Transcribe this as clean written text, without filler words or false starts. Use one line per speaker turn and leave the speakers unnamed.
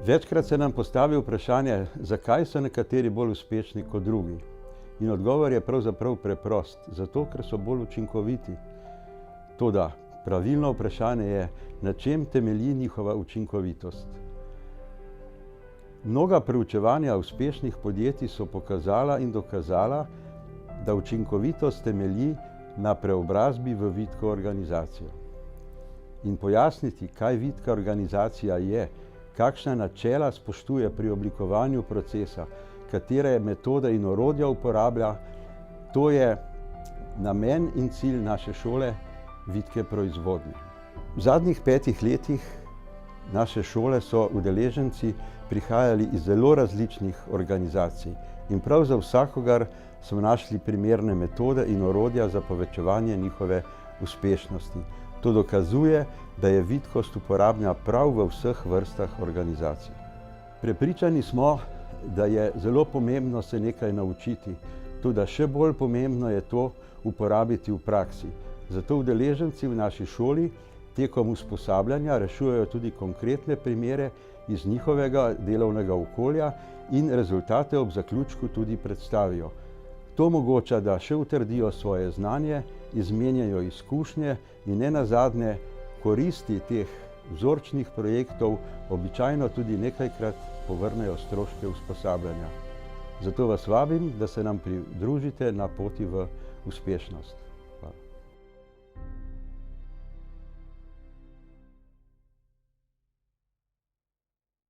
Večkrat se nam postavi vprašanje, zakaj so nekateri bolj uspešni kot drugi. In odgovor je pravzaprav preprost, zato ker so bolj učinkoviti. Toda pravilno vprašanje je, na čem temelji njihova učinkovitost. Mnoga preučevanja uspešnih podjetij so pokazala in dokazala, da učinkovitost temelji na preobrazbi v vitko organizacijo. In pojasniti, kaj vitka organizacija je, kakšna načela spoštuje pri oblikovanju procesa, katere metode in orodja uporablja, to je namen in cilj naše šole Vitke proizvodnje. V zadnjih 5 letih naše šole so udeleženci prihajali iz zelo različnih organizacij in prav za vsakogar smo našli primerne metode in orodja za povečevanje njihove uspešnosti. To dokazuje, da je vitkost uporabna prav v vseh vrstah organizacij. Prepričani smo, da je zelo pomembno se nekaj naučiti, toda še bolj pomembno je to uporabiti v praksi. Zato udeleženci v naši šoli tekom usposabljanja rešujejo tudi konkretne primere iz njihovega delovnega okolja in rezultate ob zaključku tudi predstavijo. To omogoča, da še utrdijo svoje znanje, izmenjajo izkušnje in nenazadnje koristi teh vzorčnih projektov običajno tudi nekajkrat povrnejo stroške usposabljanja. Zato vas vabim, da se nam pridružite na poti v uspešnost.